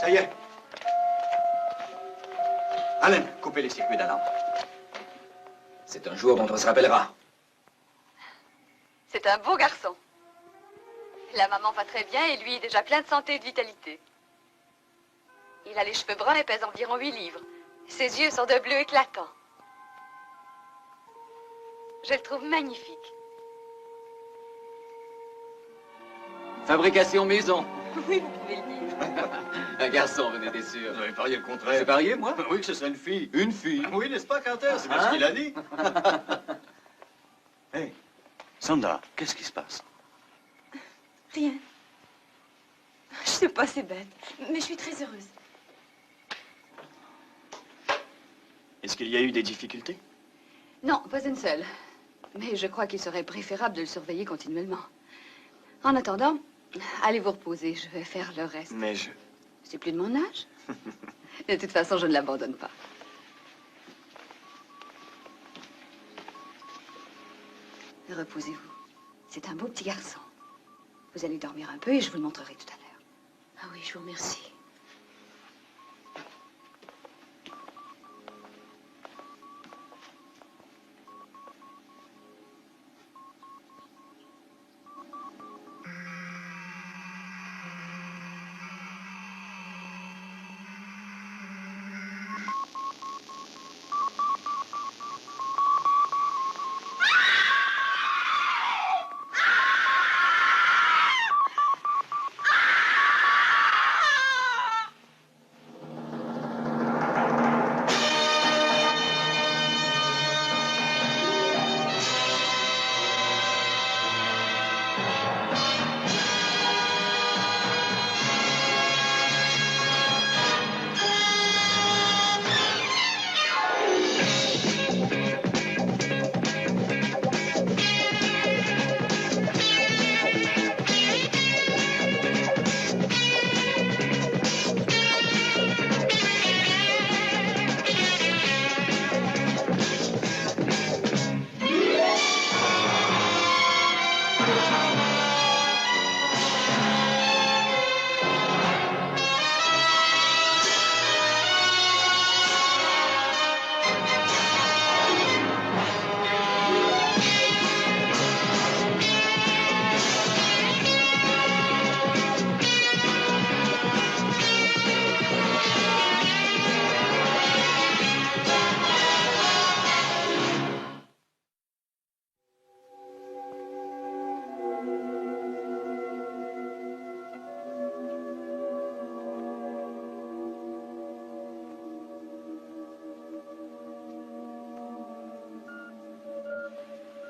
Ça y est. Allen, coupez les circuits d'alarme. C'est un jour dont on se rappellera. C'est un beau garçon. La maman va très bien et lui est déjà plein de santé et de vitalité. Il a les cheveux bruns et pèse environ 8 livres. Ses yeux sont de bleu éclatant. Je le trouve magnifique. Fabrication maison. Oui, vous pouvez le dire. Un garçon, vous en étiez sûr. Vous avez parié le contraire. J'ai parié, moi? Oui, que ce serait une fille. Une fille? Oui, n'est-ce pas, Carter? C'est bien ce qu'il a dit. Hé, Sandra, qu'est-ce qui se passe? Rien. Je sais pas, c'est bête, mais je suis très heureuse. Est-ce qu'il y a eu des difficultés? Non, pas une seule. Mais je crois qu'il serait préférable de le surveiller continuellement. En attendant, allez vous reposer, je vais faire le reste. Mais je... C'est plus de mon âge. De toute façon, je ne l'abandonne pas. Reposez-vous. C'est un beau petit garçon. Vous allez dormir un peu et je vous le montrerai tout à l'heure. Ah oui, je vous remercie.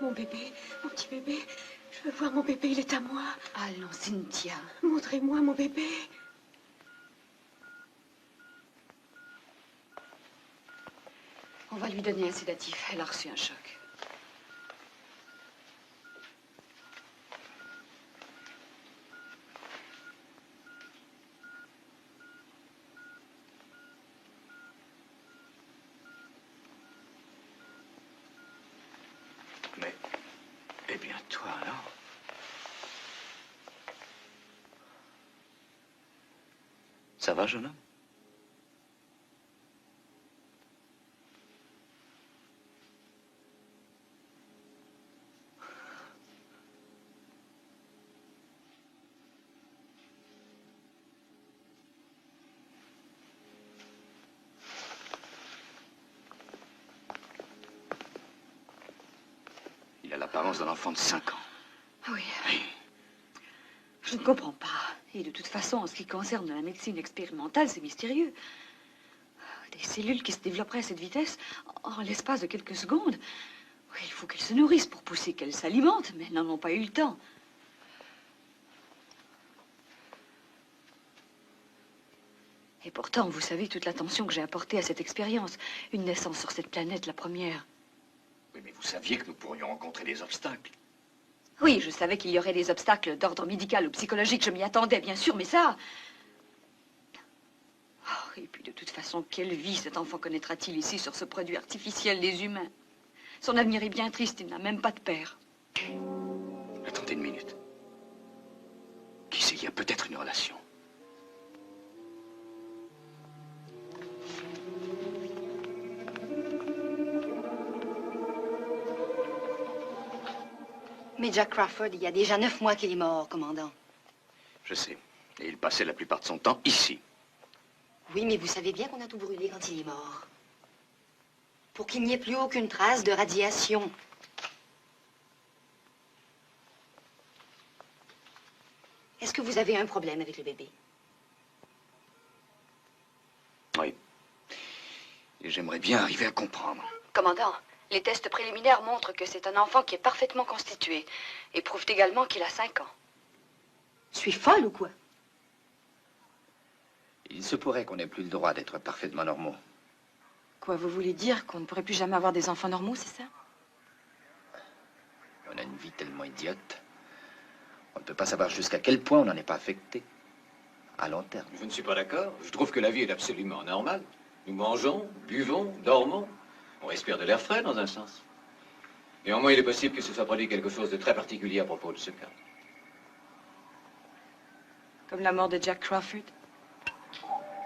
Mon bébé, mon petit bébé. Je veux voir mon bébé, il est à moi. Allons, Cynthia. Montrez-moi mon bébé. On va lui donner un sédatif. Elle a reçu un choc. Mais... Eh bien, toi, alors? Ça va, jeune homme? Il a l'apparence d'un enfant de 5 ans. Oui. Oui. Je ne comprends pas. Et de toute façon, en ce qui concerne la médecine expérimentale, c'est mystérieux. Des cellules qui se développeraient à cette vitesse en l'espace de quelques secondes. Oui, il faut qu'elles se nourrissent pour pousser, qu'elles s'alimentent, mais elles n'en ont pas eu le temps. Et pourtant, vous savez toute l'attention que j'ai apportée à cette expérience. Une naissance sur cette planète, la première. Oui, mais vous saviez que nous pourrions rencontrer des obstacles. Oui, je savais qu'il y aurait des obstacles d'ordre médical ou psychologique. Je m'y attendais, bien sûr, mais ça... Oh, et puis, de toute façon, quelle vie cet enfant connaîtra-t-il ici, sur ce produit artificiel des humains? Son avenir est bien triste, il n'a même pas de père. Attendez une minute. Qui sait, il y a peut-être une relation. Mais Jack Crawford, il y a déjà 9 mois qu'il est mort, commandant. Je sais. Et il passait la plupart de son temps ici. Oui, mais vous savez bien qu'on a tout brûlé quand il est mort. Pour qu'il n'y ait plus aucune trace de radiation. Est-ce que vous avez un problème avec le bébé? Oui. Et j'aimerais bien arriver à comprendre. Commandant, les tests préliminaires montrent que c'est un enfant qui est parfaitement constitué et prouvent également qu'il a 5 ans. Je suis folle ou quoi? Il se pourrait qu'on n'ait plus le droit d'être parfaitement normaux. Quoi, vous voulez dire qu'on ne pourrait plus jamais avoir des enfants normaux, c'est ça? On a une vie tellement idiote. On ne peut pas savoir jusqu'à quel point on n'en est pas affecté. À long terme. Je ne suis pas d'accord. Je trouve que la vie est absolument normale. Nous mangeons, buvons, dormons. On respire de l'air frais dans un sens. Néanmoins, il est possible que ce soit produit quelque chose de très particulier à propos de ce cas. Comme la mort de Jack Crawford?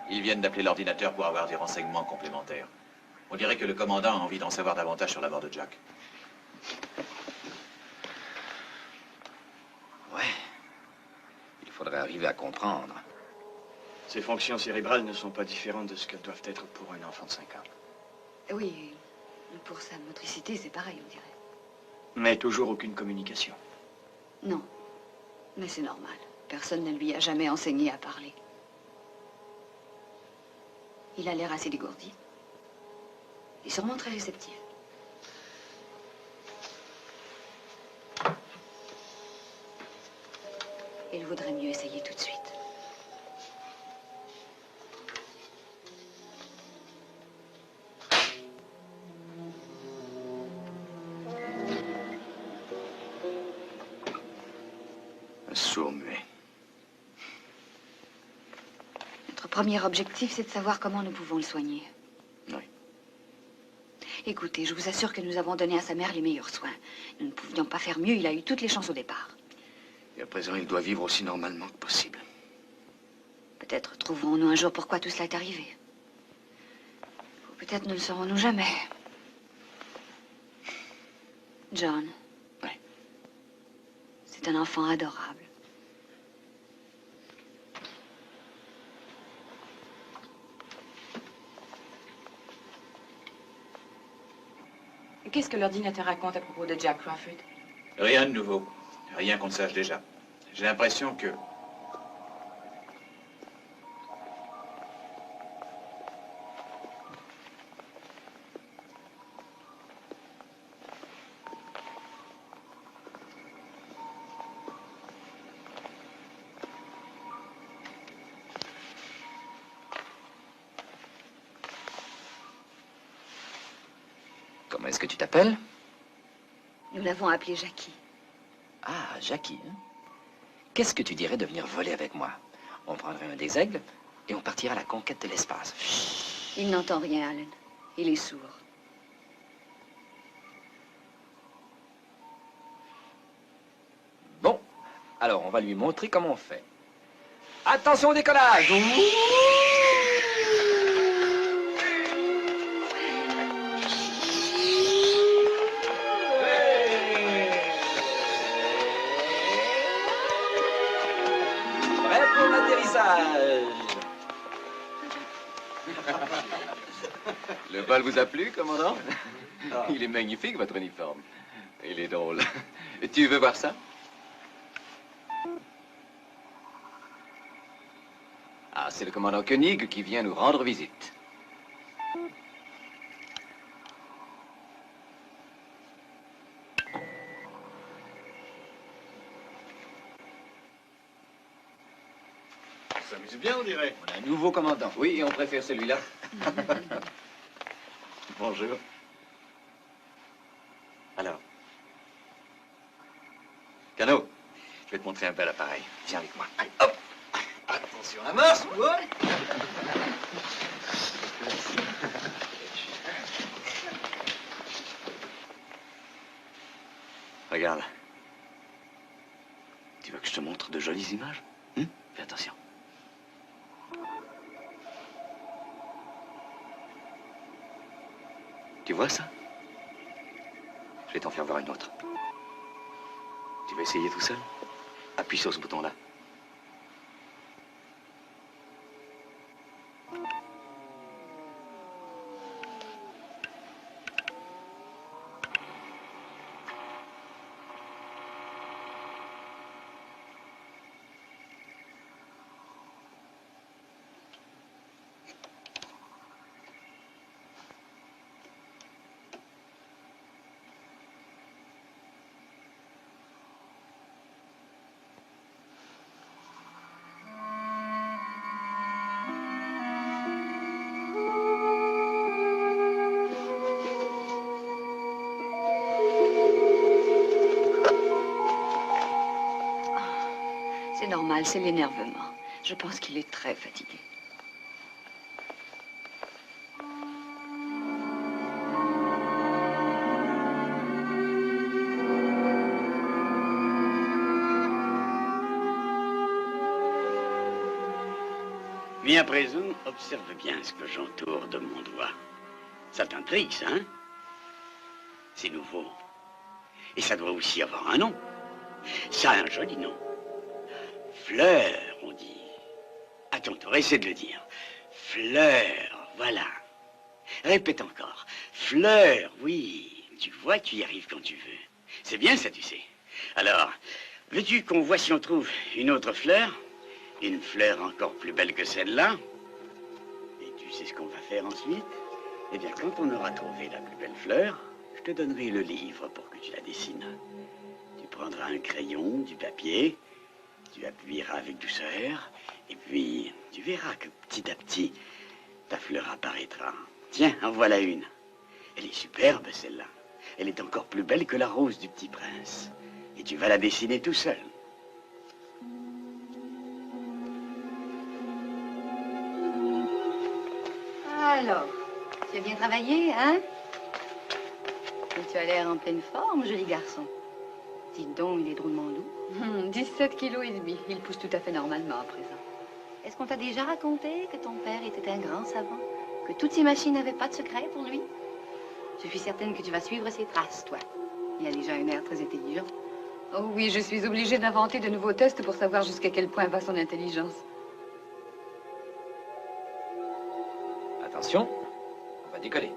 Ils viennent d'appeler l'ordinateur pour avoir des renseignements complémentaires. On dirait que le commandant a envie d'en savoir davantage sur la mort de Jack. Ouais. Il faudrait arriver à comprendre. Ses fonctions cérébrales ne sont pas différentes de ce qu'elles doivent être pour un enfant de 5 ans. Oui, pour sa motricité, c'est pareil, on dirait. Mais toujours aucune communication. Non, mais c'est normal. Personne ne lui a jamais enseigné à parler. Il a l'air assez dégourdi. Et sûrement très réceptif. Il vaudrait mieux essayer tout de suite. Un sourd-muet. Notre premier objectif, c'est de savoir comment nous pouvons le soigner. Oui. Écoutez, je vous assure que nous avons donné à sa mère les meilleurs soins. Nous ne pouvions pas faire mieux, il a eu toutes les chances au départ. Et à présent, il doit vivre aussi normalement que possible. Peut-être trouverons-nous un jour pourquoi tout cela est arrivé. Ou peut-être ne le saurons-nous jamais. John. Oui. C'est un enfant adorable. Qu'est-ce que l'ordinateur raconte à propos de Jack Crawford? Rien de nouveau. Rien qu'on ne sache déjà. J'ai l'impression que... Comment est-ce que tu t'appelles? Nous l'avons appelé Jackie. Ah, Jackie, hein? Qu'est-ce que tu dirais de venir voler avec moi? On prendrait un des aigles et on partira à la conquête de l'espace. Chut. Il n'entend rien, Alan. Il est sourd. Bon, alors on va lui montrer comment on fait. Attention au décollage! Prêt pour l'atterrissage. Le bal vous a plu, commandant? Il est magnifique, votre uniforme. Il est drôle. Tu veux voir ça? Ah, c'est le commandant Koenig qui vient nous rendre visite. Ça s'amuse bien, on dirait. On a un nouveau commandant. Oui, et on préfère celui-là. Bonjour. Alors. Cano, je vais te montrer un bel appareil. Viens avec moi. Allez, hop. Attention, la marche, ouais. Regarde. Tu veux que je te montre de jolies images? Fais attention. Tu vois ça? Je vais t'en faire voir une autre. Tu vas essayer tout seul? Appuie sur ce bouton-là. C'est normal, c'est l'énervement. Je pense qu'il est très fatigué. Viens à présent, observe bien ce que j'entoure de mon doigt. Ça t'intrigue, ça, hein? C'est nouveau. Et ça doit aussi avoir un nom. Ça a un joli nom. Fleur, on dit. Attends, t'aurais essayé de le dire. Fleur, voilà. Répète encore. Fleur, oui. Tu vois, tu y arrives quand tu veux. C'est bien ça, tu sais. Alors, veux-tu qu'on voit si on trouve une autre fleur? Une fleur encore plus belle que celle-là? Et tu sais ce qu'on va faire ensuite? Eh bien, quand on aura trouvé la plus belle fleur, je te donnerai le livre pour que tu la dessines. Tu prendras un crayon, du papier, tu appuieras avec douceur, et puis tu verras que petit à petit, ta fleur apparaîtra. Tiens, en voilà une. Elle est superbe, celle-là. Elle est encore plus belle que la rose du petit prince. Et tu vas la dessiner tout seul. Alors, tu as bien travaillé, hein? Et tu as l'air en pleine forme, joli garçon. Dis donc, il est drôlement doux. 17 kilos et demi. Il pousse tout à fait normalement à présent. Est-ce qu'on t'a déjà raconté que ton père était un grand savant? Que toutes ces machines n'avaient pas de secret pour lui? Je suis certaine que tu vas suivre ses traces, toi. Il a déjà un air très intelligent. Oh oui, je suis obligée d'inventer de nouveaux tests pour savoir jusqu'à quel point va son intelligence. Attention, on va décoller.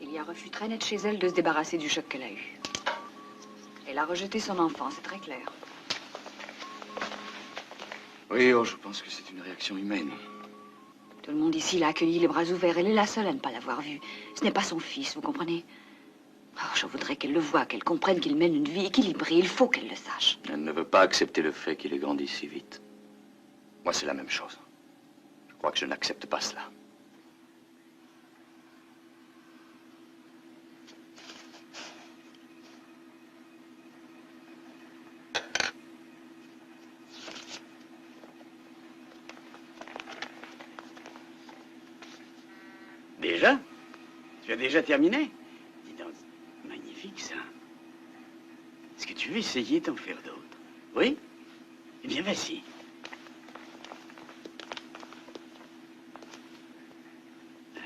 Il y a refus très net chez elle de se débarrasser du choc qu'elle a eu. Elle a rejeté son enfant, c'est très clair. Oui, oh, je pense que c'est une réaction humaine. Tout le monde ici l'a accueilli les bras ouverts. Elle est la seule à ne pas l'avoir vu. Ce n'est pas son fils, vous comprenez? Oh, je voudrais qu'elle le voie, qu'elle comprenne qu'il mène une vie équilibrée. Il faut qu'elle le sache. Elle ne veut pas accepter le fait qu'il ait grandi si vite. Moi, c'est la même chose. Je crois que je n'accepte pas cela. Déjà? Tu as déjà terminé? Dis donc, magnifique ça. Est-ce que tu veux essayer d'en faire d'autres? Oui? Eh bien, vas-y.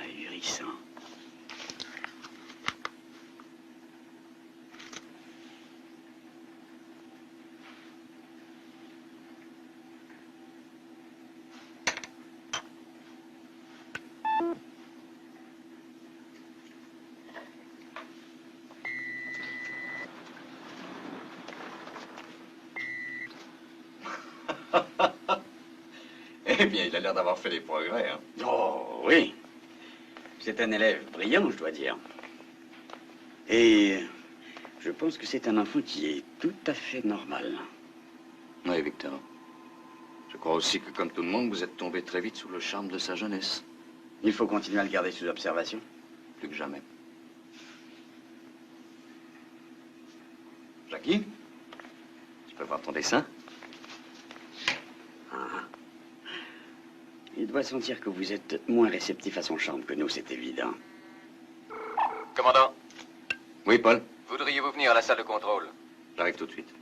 Ahurissant. Eh bien, il a l'air d'avoir fait des progrès, hein. Oh, oui. C'est un élève brillant, je dois dire. Et je pense que c'est un enfant qui est tout à fait normal. Oui, Victor. Je crois aussi que, comme tout le monde, vous êtes tombé très vite sous le charme de sa jeunesse. Il faut continuer à le garder sous observation. Plus que jamais. Jackie, tu peux voir ton dessin? Ah. Il doit sentir que vous êtes moins réceptif à son charme que nous, c'est évident. Commandant, Oui, Paul? voudriez-vous venir à la salle de contrôle? J'arrive tout de suite.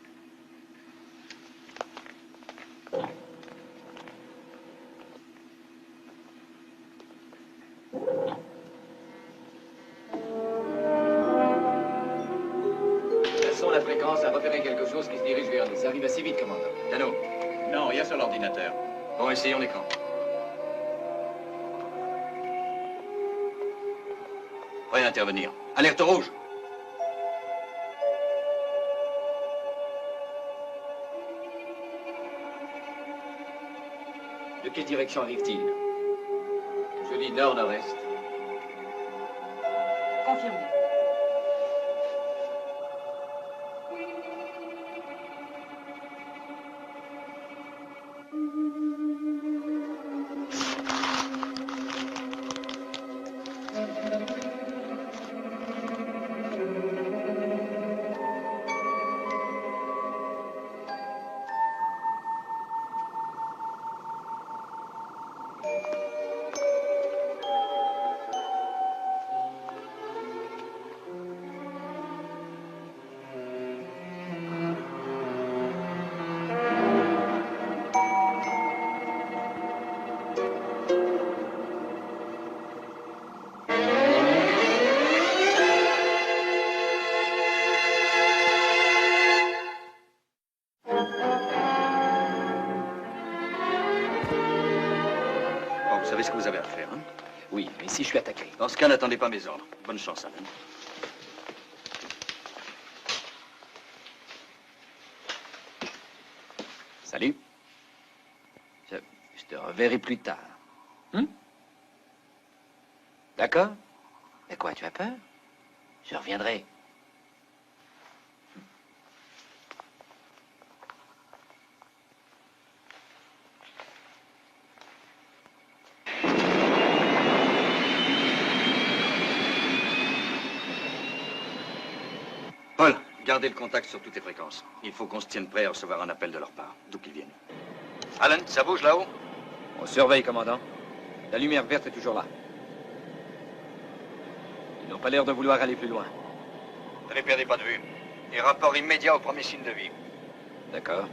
Laissons la fréquence à repérer quelque chose qui se dirige vers nous. Ça arrive assez vite, commandant. Dano, Non, rien sur l'ordinateur. bon, essayons l'écran. Prêt à intervenir. Alerte rouge. De quelle direction arrive-t-il? Je dis nord-nord-est. Confirmé. Bon, vous savez ce que vous avez à faire, hein? Oui, mais si je suis attaqué. Dans ce cas, n'attendez pas mes ordres. Bonne chance, Alan. Salut. Je te reverrai plus tard. D'accord? Mais quoi, tu as peur? Je reviendrai. Paul, gardez le contact sur toutes les fréquences. Il faut qu'on se tienne prêt à recevoir un appel de leur part, d'où qu'ils viennent. Alan, ça bouge là-haut? On surveille, commandant. La lumière verte est toujours là. Ils n'ont pas l'air de vouloir aller plus loin. Ne les perdez pas de vue. Et rapport immédiat au premier signe de vie. D'accord.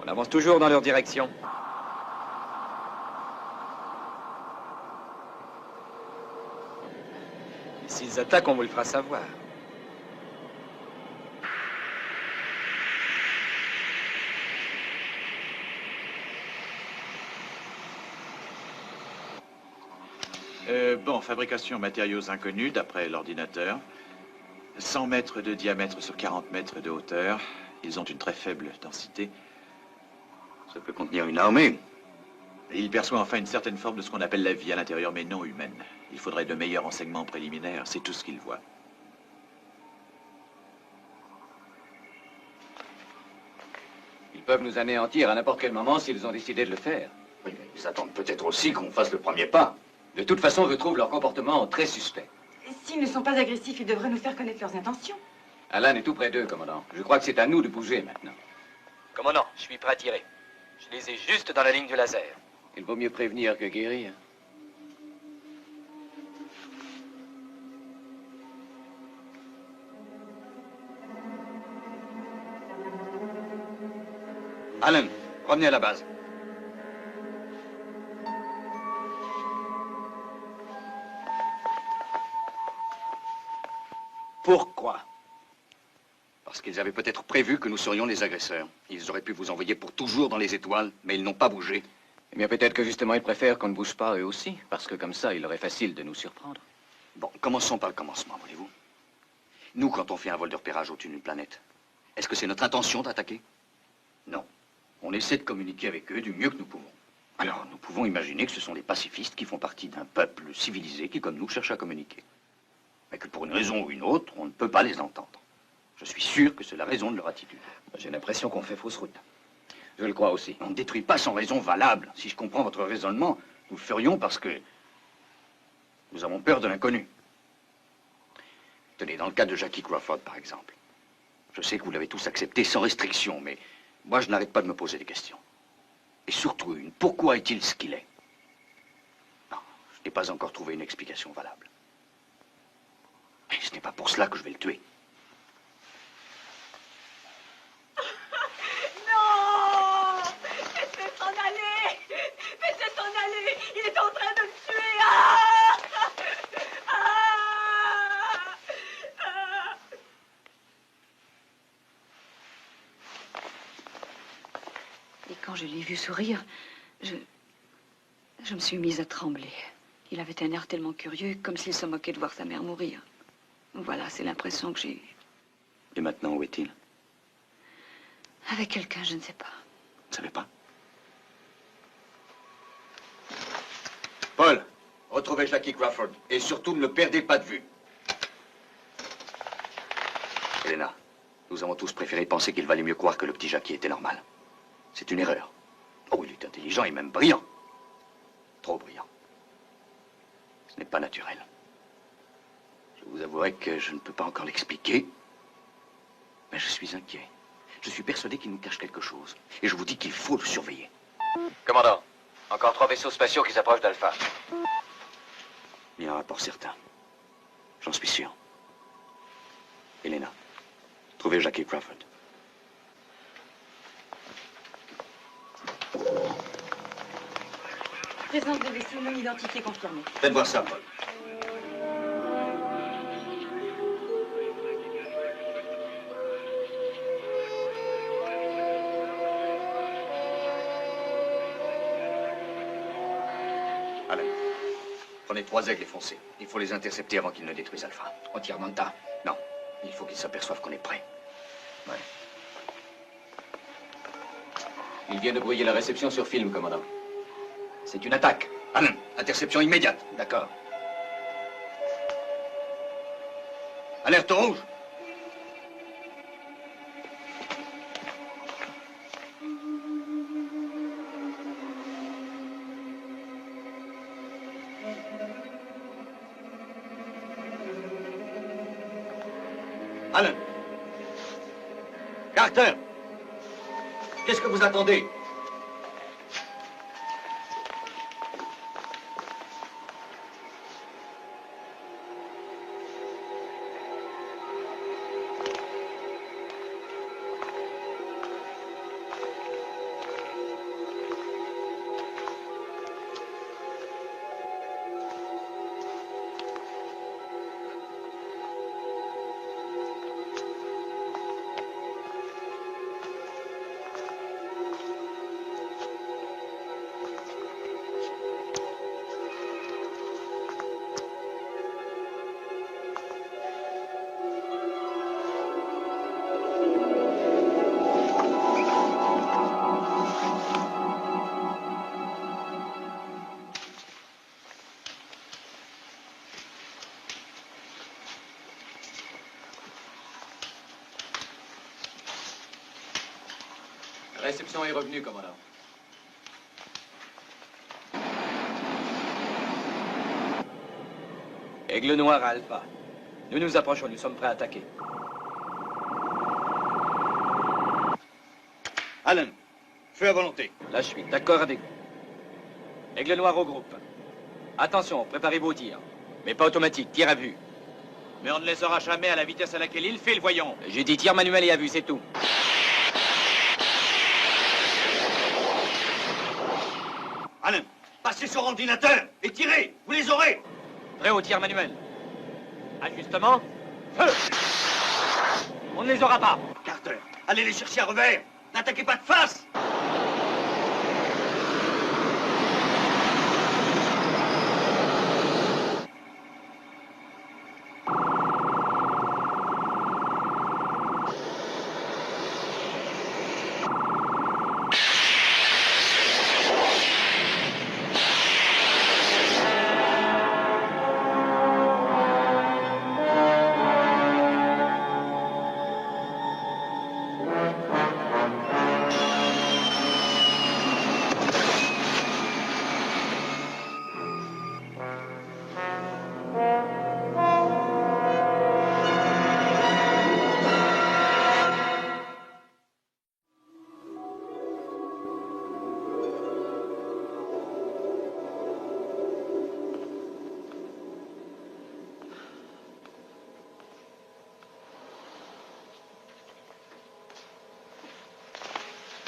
On avance toujours dans leur direction. Et s'ils attaquent, on vous le fera savoir. Bon, fabrication matériaux inconnus, d'après l'ordinateur. 100 mètres de diamètre sur 40 mètres de hauteur. Ils ont une très faible densité. Ça peut contenir une armée. Et il perçoit enfin une certaine forme de ce qu'on appelle la vie à l'intérieur, mais non humaine. Il faudrait de meilleurs renseignements préliminaires, c'est tout ce qu'il voit. Ils peuvent nous anéantir à n'importe quel moment s'ils ont décidé de le faire. Oui, mais ils attendent peut-être aussi qu'on fasse le premier pas. De toute façon, je trouve leur comportement très suspect. S'ils ne sont pas agressifs, ils devraient nous faire connaître leurs intentions. Alan est tout près d'eux, commandant. Je crois que c'est à nous de bouger maintenant. Commandant, je suis prêt à tirer. Je les ai juste dans la ligne du laser. Il vaut mieux prévenir que guérir. Alan, revenez à la base. Pourquoi? Parce qu'ils avaient peut-être prévu que nous serions les agresseurs. Ils auraient pu vous envoyer pour toujours dans les étoiles, mais ils n'ont pas bougé. Eh bien, peut-être que justement, ils préfèrent qu'on ne bouge pas eux aussi, parce que comme ça, il leur est facile de nous surprendre. Bon, commençons par le commencement, voulez-vous? Nous, quand on fait un vol de repérage au-dessus d'une planète, est-ce que c'est notre intention d'attaquer? Non. On essaie de communiquer avec eux du mieux que nous pouvons. Alors, nous pouvons imaginer que ce sont des pacifistes qui font partie d'un peuple civilisé qui, comme nous, cherche à communiquer. Mais que pour une raison ou une autre, on ne peut pas les entendre. Je suis sûr que c'est la raison de leur attitude. J'ai l'impression qu'on fait fausse route. Je le crois aussi. On ne détruit pas sans raison valable. Si je comprends votre raisonnement, nous le ferions parce que nous avons peur de l'inconnu. Tenez, dans le cas de Jackie Crawford, par exemple. Je sais que vous l'avez tous accepté sans restriction, mais moi, je n'arrête pas de me poser des questions. Et surtout une, pourquoi est-il ce qu'il est? Non, je n'ai pas encore trouvé une explication valable. Mais ce n'est pas pour cela que je vais le tuer. Non! Faites-le s'en aller! Faites-le s'en aller! Il est en train de me tuer! Ah! Ah! Ah! Et quand je l'ai vu sourire, je me suis mise à trembler. Il avait un air tellement curieux, comme s'il se moquait de voir sa mère mourir. Voilà, c'est l'impression que j'ai eue. Et maintenant, où est-il? Avec quelqu'un, je ne sais pas. Vous ne savez pas? Paul, retrouvez Jackie Crawford. Et surtout, ne le perdez pas de vue. Elena, nous avons tous préféré penser qu'il valait mieux croire que le petit Jackie était normal. C'est une erreur. Oh, il est intelligent et même brillant. Trop brillant. Ce n'est pas naturel. Je vous avouerai que je ne peux pas encore l'expliquer, mais je suis inquiet. Je suis persuadé qu'il nous cache quelque chose. Et je vous dis qu'il faut le surveiller. Commandant, encore 3 vaisseaux spatiaux qui s'approchent d'Alpha. Il y a un rapport certain. J'en suis sûr. Elena, trouvez Jackie Crawford. Présence de vaisseau non identifié confirmée. Faites voir ça, Paul. Alan, prenez 3 aigles et foncez. Il faut les intercepter avant qu'ils ne détruisent Alpha. On tire dans le tas. Non, il faut qu'ils s'aperçoivent qu'on est prêt. Ouais. Il vient de brouiller la réception sur film, commandant. C'est une attaque. Alan, interception immédiate. D'accord. Alerte rouge. Alan! Carter! Qu'est-ce que vous attendez? La réception est revenue, commandant. Aigle noir à Alpha. Nous nous approchons, nous sommes prêts à attaquer. Alan, feu à volonté. Là, je suis d'accord avec vous. Aigle noir au groupe. Attention, préparez-vous au tir. Mais pas automatique, tir à vue. Mais on ne les aura jamais à la vitesse à laquelle il file, voyons. J'ai dit tir manuel et à vue, c'est tout. Alan, passez sur ordinateur et tirez. Vous les aurez. Prêt au tir manuel. Ajustement. Feu! On ne les aura pas. Carter, allez les chercher à revers. N'attaquez pas de face.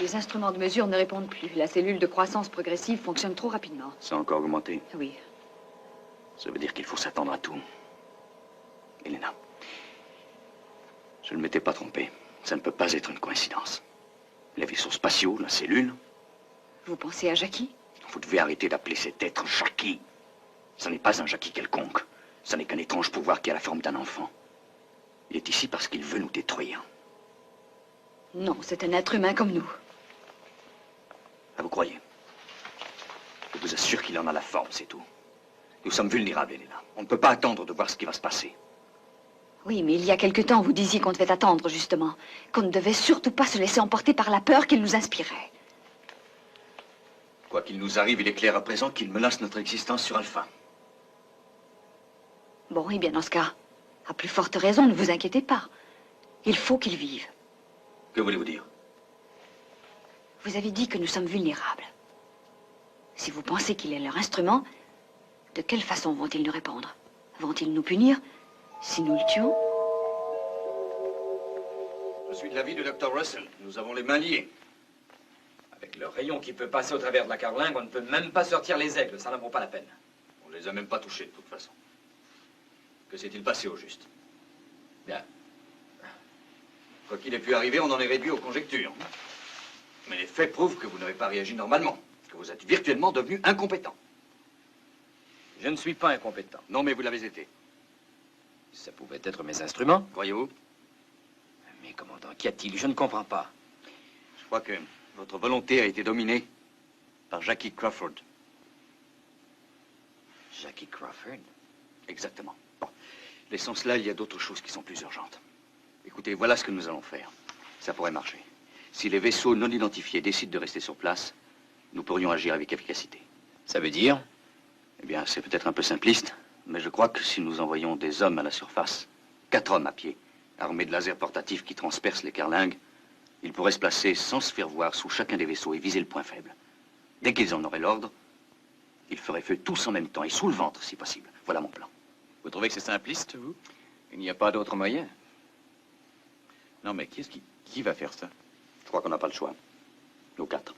Les instruments de mesure ne répondent plus. La cellule de croissance progressive fonctionne trop rapidement. Ça a encore augmenté. Oui. Ça veut dire qu'il faut s'attendre à tout. Elena, je ne m'étais pas trompé. Ça ne peut pas être une coïncidence. Les vaisseaux spatiaux, la cellule. Vous pensez à Jackie? Vous devez arrêter d'appeler cet être Jackie. Ce n'est pas un Jackie quelconque. Ce n'est qu'un étrange pouvoir qui a la forme d'un enfant. Il est ici parce qu'il veut nous détruire. Non, c'est un être humain comme nous. Ah, vous croyez? Je vous assure qu'il en a la forme, c'est tout. Nous sommes vulnérables, Elena. On ne peut pas attendre de voir ce qui va se passer. Oui, mais il y a quelque temps, vous disiez qu'on devait attendre, justement. Qu'on ne devait surtout pas se laisser emporter par la peur qu'il nous inspirait. Quoi qu'il nous arrive, il est clair à présent qu'il menace notre existence sur Alpha. Bon, eh bien, dans ce cas, à plus forte raison, ne vous inquiétez pas. Il faut qu'il vive. Que voulez-vous dire? Vous avez dit que nous sommes vulnérables. Si vous pensez qu'il est leur instrument, de quelle façon vont-ils nous répondre? Vont-ils nous punir si nous le tuons? Je suis de l'avis de Dr. Russell. Nous avons les mains liées. Avec le rayon qui peut passer au travers de la carlingue, on ne peut même pas sortir les aigles. Ça n'en vaut pas la peine. On ne les a même pas touchés, de toute façon. Que s'est-il passé au juste? Bien. Quoi qu'il ait pu arriver, on en est réduit aux conjectures. Mais les faits prouvent que vous n'avez pas réagi normalement. Que vous êtes virtuellement devenu incompétent. Je ne suis pas incompétent. Non, mais vous l'avez été. Ça pouvait être mes instruments. Croyez-vous? Mais commandant, qu'y a-t-il? Je ne comprends pas. Je crois que votre volonté a été dominée par Jackie Crawford. Jackie Crawford? Exactement. Bon, laissons cela, il y a d'autres choses qui sont plus urgentes. Écoutez, voilà ce que nous allons faire. Ça pourrait marcher. Si les vaisseaux non identifiés décident de rester sur place, nous pourrions agir avec efficacité. Ça veut dire? Eh bien, c'est peut-être un peu simpliste, mais je crois que si nous envoyons des hommes à la surface, 4 hommes à pied, armés de lasers portatifs qui transpercent les carlingues, ils pourraient se placer sans se faire voir sous chacun des vaisseaux et viser le point faible. Dès qu'ils en auraient l'ordre, ils feraient feu tous en même temps et sous le ventre, si possible. Voilà mon plan. Vous trouvez que c'est simpliste, vous? Il n'y a pas d'autre moyen. Non, mais qui va faire ça? Je crois qu'on n'a pas le choix. Nous 4.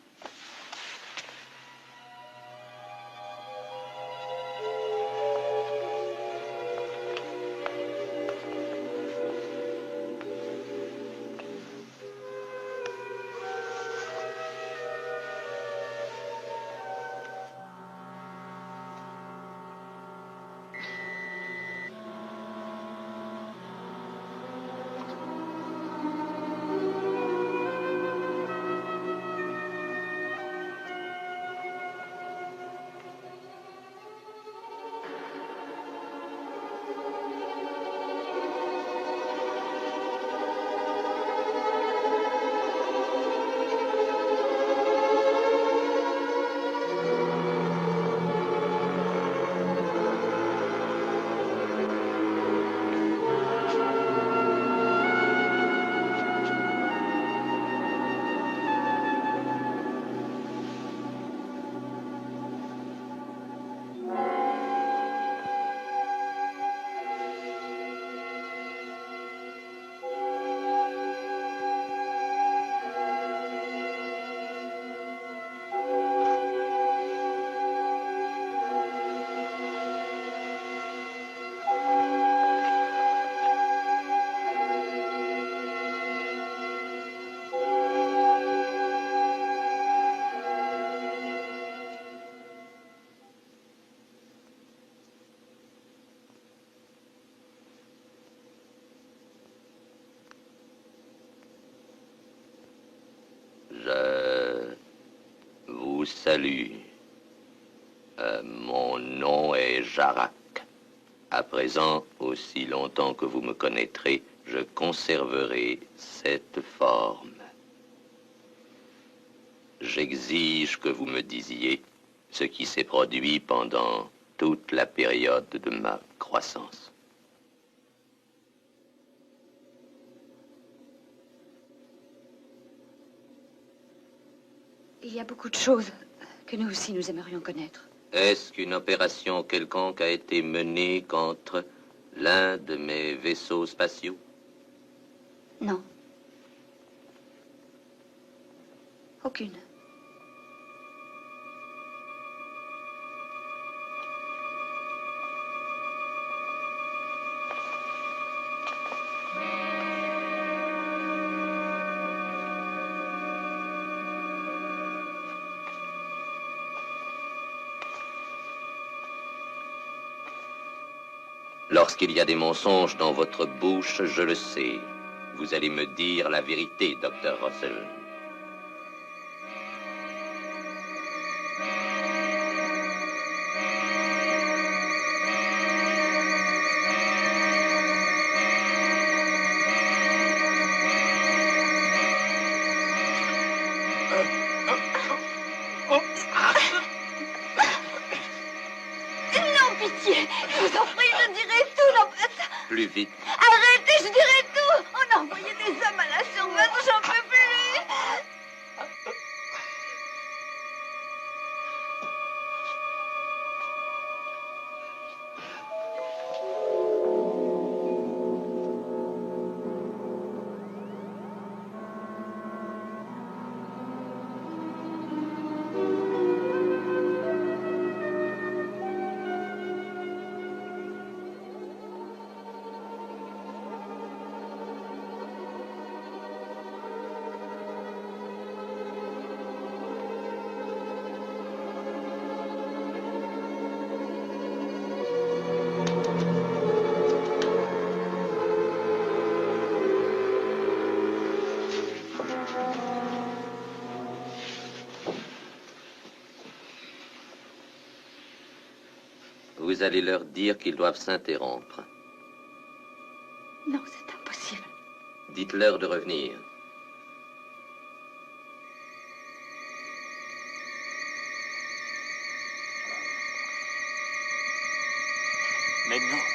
Je vous salue. Mon nom est Jarak. À présent, aussi longtemps que vous me connaîtrez, je conserverai cette forme. J'exige que vous me disiez ce qui s'est produit pendant toute la période de ma croissance. Il y a beaucoup de choses que nous aussi nous aimerions connaître. Est-ce qu'une opération quelconque a été menée contre l'un de mes vaisseaux spatiaux? Non. Aucune. Lorsqu'il y a des mensonges dans votre bouche, je le sais. Vous allez me dire la vérité, Dr. Russell. Non, pitié. Je vous en prie, je dirai tout. Non, Plus vite. arrêtez, je dirai tout. On a envoyé des hommes à la surveillance, j'en peux plus. Vous allez leur dire qu'ils doivent s'interrompre. Non, c'est impossible. Dites-leur de revenir. Mais non.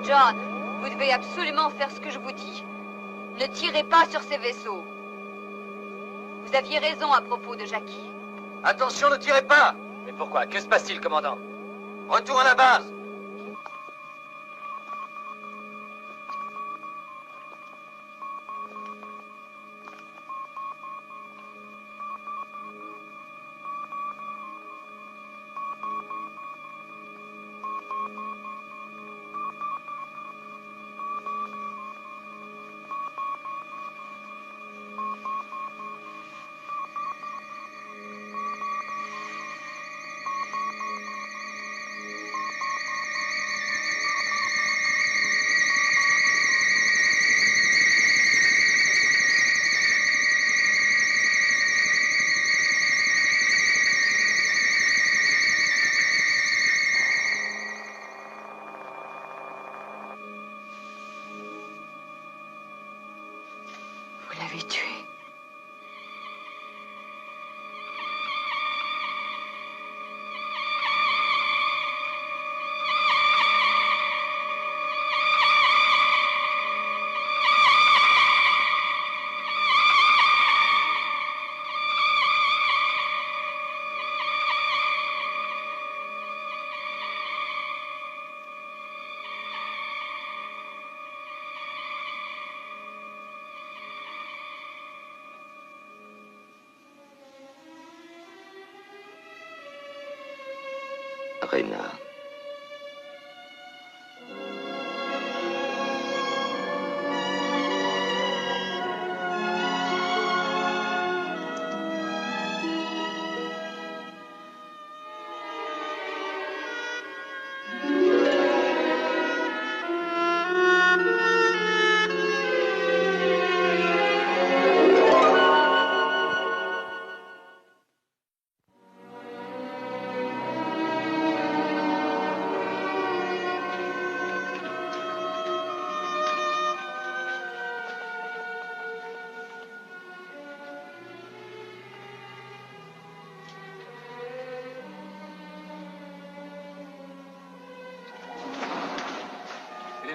John, vous devez absolument faire ce que je vous dis. Ne tirez pas sur ces vaisseaux. Vous aviez raison à propos de Jackie. Attention, ne tirez pas! Mais pourquoi? Que se passe-t-il, commandant? Retour à la base! Vous l'avez tué. Rena.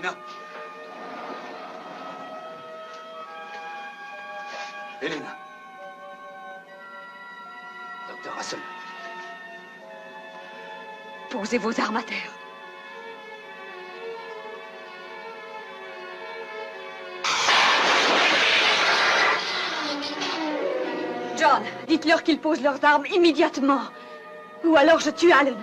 Elena. Elena. Docteur Russell. Posez vos armes à terre. John, dites-leur qu'ils posent leurs armes immédiatement. Ou alors je tue Allen.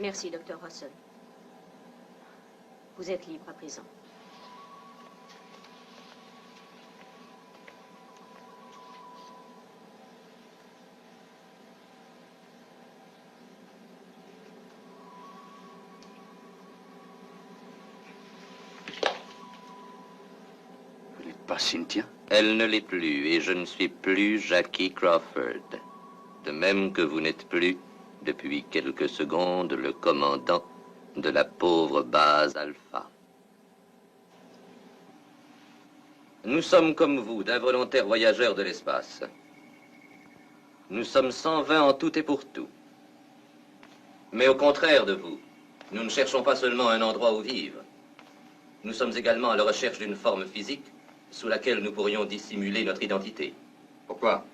Merci, Dr. Russell. Vous êtes libre à présent. Vous n'êtes pas Cynthia? Elle ne l'est plus et je ne suis plus Jackie Crawford. De même que vous n'êtes plus, depuis quelques secondes, le commandant de la pauvre base Alpha. Nous sommes comme vous, d'involontaires voyageurs de l'espace. Nous sommes 120 en tout et pour tout. Mais au contraire de vous, nous ne cherchons pas seulement un endroit où vivre. Nous sommes également à la recherche d'une forme physique sous laquelle nous pourrions dissimuler notre identité. Pourquoi?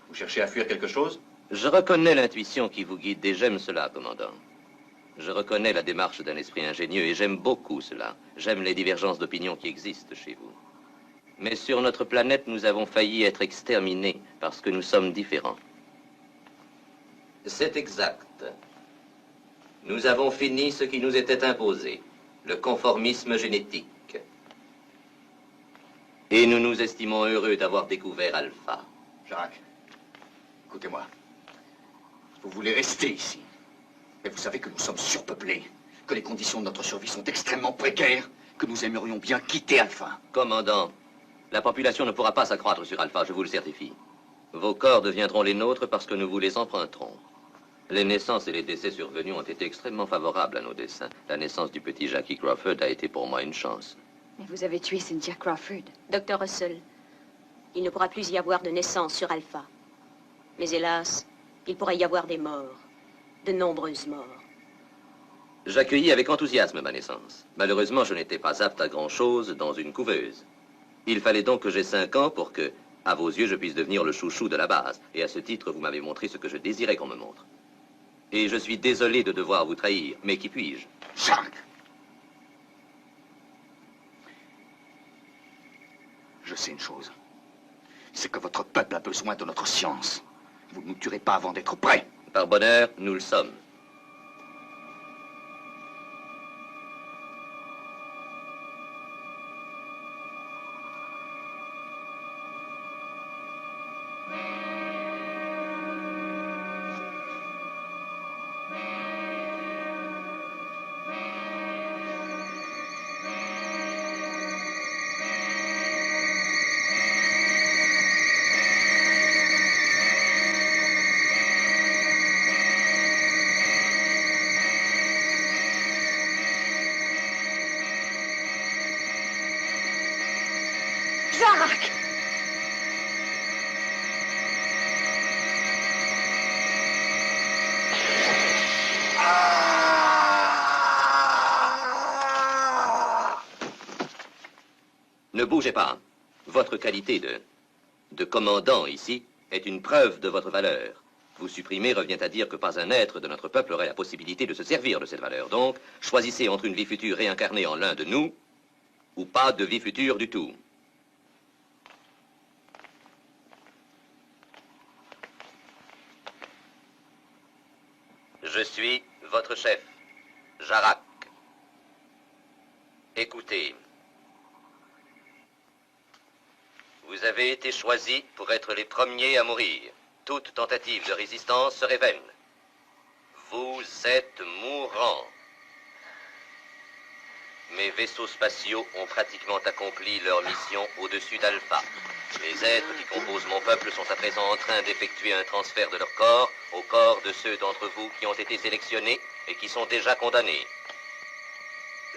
Vous cherchez à fuir quelque chose? Je reconnais l'intuition qui vous guide et j'aime cela, commandant. Je reconnais la démarche d'un esprit ingénieux et j'aime beaucoup cela. J'aime les divergences d'opinion qui existent chez vous. Mais sur notre planète, nous avons failli être exterminés parce que nous sommes différents. C'est exact. Nous avons fini ce qui nous était imposé, le conformisme génétique. Et nous nous estimons heureux d'avoir découvert Alpha. Jacques, écoutez-moi. Vous voulez rester ici. Mais vous savez que nous sommes surpeuplés, que les conditions de notre survie sont extrêmement précaires, que nous aimerions bien quitter Alpha. Commandant, la population ne pourra pas s'accroître sur Alpha, je vous le certifie. Vos corps deviendront les nôtres parce que nous vous les emprunterons. Les naissances et les décès survenus ont été extrêmement favorables à nos desseins. La naissance du petit Jackie Crawford a été pour moi une chance. Mais vous avez tué Cynthia Crawford. Dr. Russell, il ne pourra plus y avoir de naissance sur Alpha. Mais hélas, il pourrait y avoir des morts. De nombreuses morts. J'accueillis avec enthousiasme ma naissance. Malheureusement, je n'étais pas apte à grand-chose dans une couveuse. Il fallait donc que j'aie 5 ans pour que, à vos yeux, je puisse devenir le chouchou de la base. Et à ce titre, vous m'avez montré ce que je désirais qu'on me montre. Et je suis désolé de devoir vous trahir, mais qui puis-je? Jacques! Je sais une chose. C'est que votre peuple a besoin de notre science. Vous ne nous tuerez pas avant d'être prêts. Par bonheur, nous le sommes. Jacques! Ne bougez pas. Votre qualité de commandant ici est une preuve de votre valeur. Vous supprimer revient à dire que pas un être de notre peuple aurait la possibilité de se servir de cette valeur. Donc, choisissez entre une vie future réincarnée en l'un de nous ou pas de vie future du tout. Je suis votre chef, Jarak. Écoutez, vous avez été choisis pour être les premiers à mourir. Toute tentative de résistance serait vaine. Vous êtes mourant. mes vaisseaux spatiaux ont pratiquement accompli leur mission au-dessus d'Alpha. Les êtres qui composent mon peuple sont à présent en train d'effectuer un transfert de leur corps au corps de ceux d'entre vous qui ont été sélectionnés et qui sont déjà condamnés.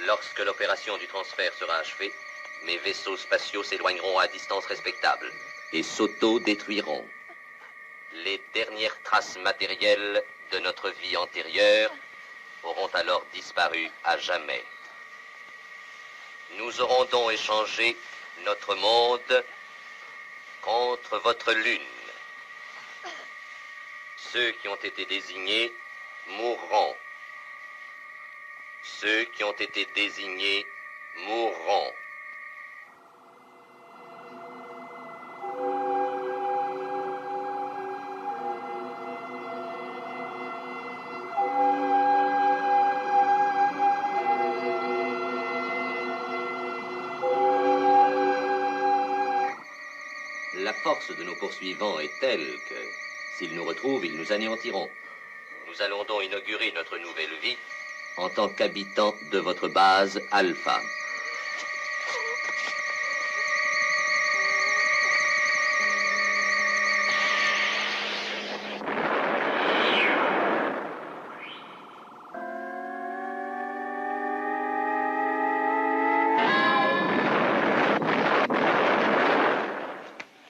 Lorsque l'opération du transfert sera achevée, mes vaisseaux spatiaux s'éloigneront à distance respectable et s'auto-détruiront. Les dernières traces matérielles de notre vie antérieure auront alors disparu à jamais. Nous aurons donc échangé notre monde contre votre lune. Ceux qui ont été désignés mourront. Ceux qui ont été désignés mourront. La force de nos poursuivants est telle que, s'ils nous retrouvent, ils nous anéantiront. Nous allons donc inaugurer notre nouvelle vie en tant qu'habitants de votre base Alpha.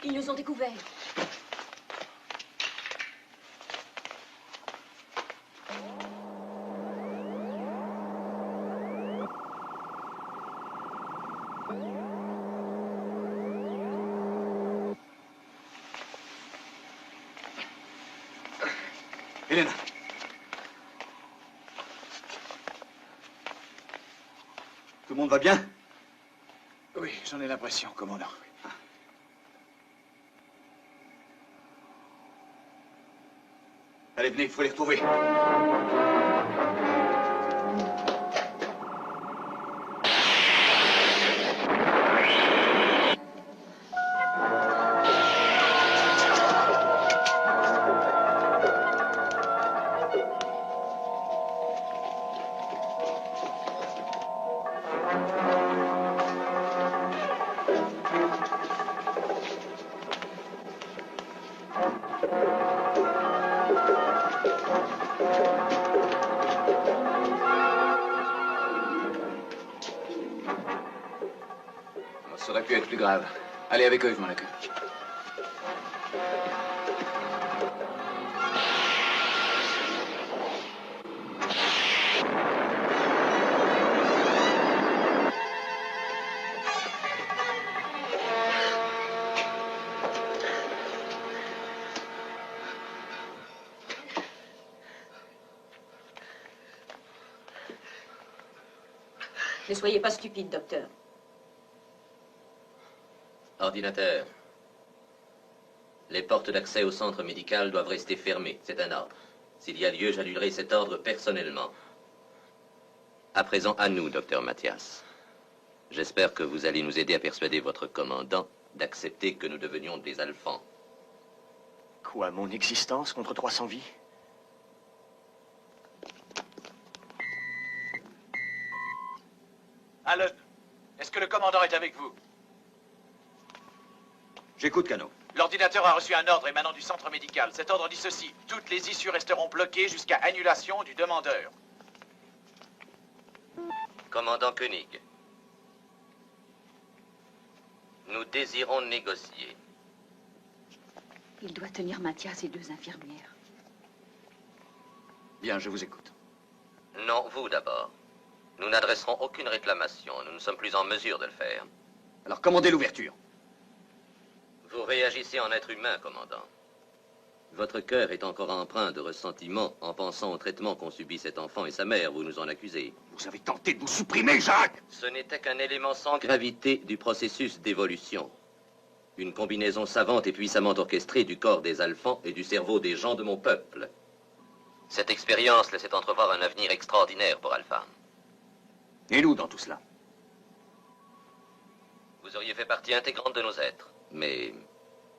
Ils nous ont découverts. Hélène. Tout le monde va bien? Oui, j'en ai l'impression, commandant. Allez, venez, il faut les retrouver. Ça aurait pu être plus grave. Allez avec eux, je m'en occupe. Ne soyez pas stupide, docteur. Ordinateur. Les portes d'accès au centre médical doivent rester fermées. C'est un ordre. S'il y a lieu, j'annulerai cet ordre personnellement. À présent, à nous, docteur Mathias. J'espère que vous allez nous aider à persuader votre commandant d'accepter que nous devenions des Alphans. Quoi, mon existence contre 300 vies? Allen, est-ce que le commandant est avec vous? J'écoute, Cano. L'ordinateur a reçu un ordre émanant du centre médical. Cet ordre dit ceci: toutes les issues resteront bloquées jusqu'à annulation du demandeur. Commandant Koenig, nous désirons négocier. Il doit tenir Mathias et 2 infirmières. Bien, je vous écoute. Non, vous d'abord. Nous n'adresserons aucune réclamation. Nous ne sommes plus en mesure de le faire. Alors commandez l'ouverture. Vous réagissez en être humain, commandant. Votre cœur est encore empreint de ressentiment en pensant au traitement qu'ont subi cet enfant et sa mère. Vous nous en accusez. Vous avez tenté de nous supprimer, Jacques! Ce n'était qu'un élément sans gravité du processus d'évolution. Une combinaison savante et puissamment orchestrée du corps des Alphans et du cerveau des gens de mon peuple. Cette expérience laissait entrevoir un avenir extraordinaire pour Alpha. Et nous dans tout cela? Vous auriez fait partie intégrante de nos êtres, mais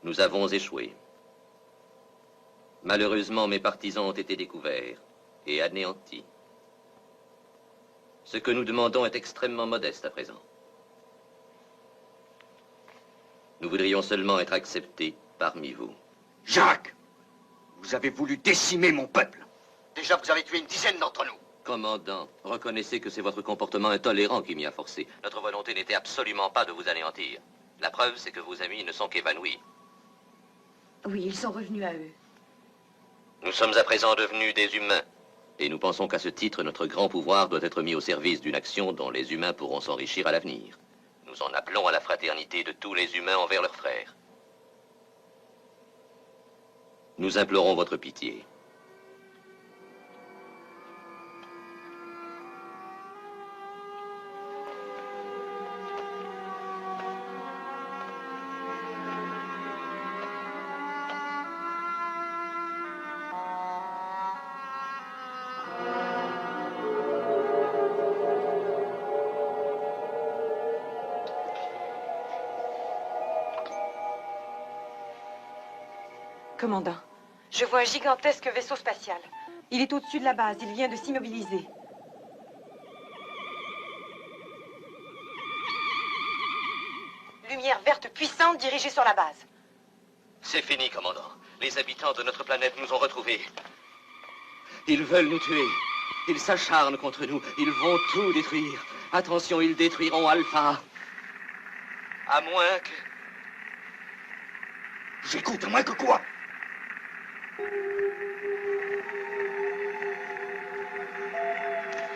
nous avons échoué. Malheureusement, mes partisans ont été découverts et anéantis. Ce que nous demandons est extrêmement modeste à présent. Nous voudrions seulement être acceptés parmi vous. Jacques, vous avez voulu décimer mon peuple. Déjà, vous avez tué une dizaine d'entre nous. Commandant, reconnaissez que c'est votre comportement intolérant qui m'y a forcé. Notre volonté n'était absolument pas de vous anéantir. La preuve, c'est que vos amis ne sont qu'évanouis. Oui, ils sont revenus à eux. Nous sommes à présent devenus des humains. Et nous pensons qu'à ce titre, notre grand pouvoir doit être mis au service d'une action dont les humains pourront s'enrichir à l'avenir. Nous en appelons à la fraternité de tous les humains envers leurs frères. Nous implorons votre pitié. Commandant, je vois un gigantesque vaisseau spatial. Il est au-dessus de la base. Il vient de s'immobiliser. Lumière verte puissante dirigée sur la base. C'est fini, commandant. Les habitants de notre planète nous ont retrouvés. Ils veulent nous tuer. Ils s'acharnent contre nous. Ils vont tout détruire. Attention, ils détruiront Alpha. À moins que... J'écoute, à moins que quoi?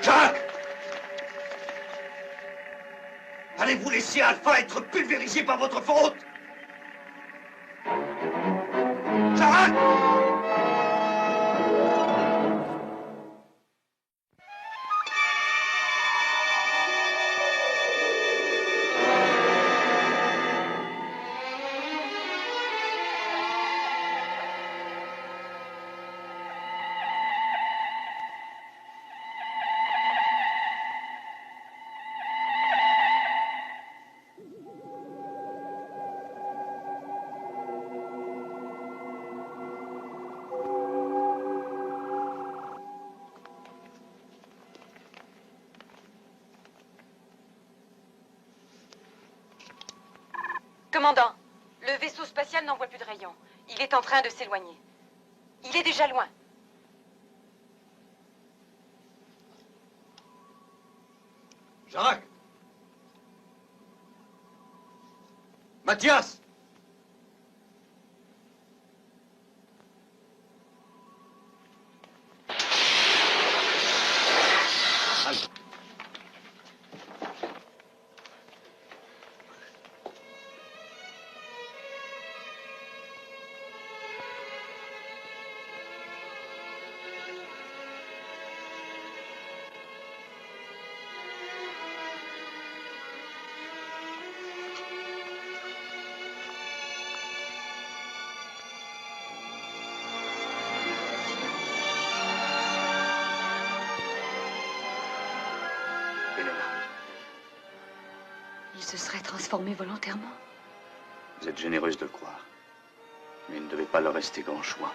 Jacques! Allez-vous laisser Alpha être pulvérisé par votre faute? Jacques! Commandant, le vaisseau spatial n'envoie plus de rayons. Il est en train de s'éloigner. Il est déjà loin. Jacques! Mathias! Allez. Il se serait transformé volontairement. Vous êtes généreuse de le croire. Mais il ne devait pas leur rester grand choix.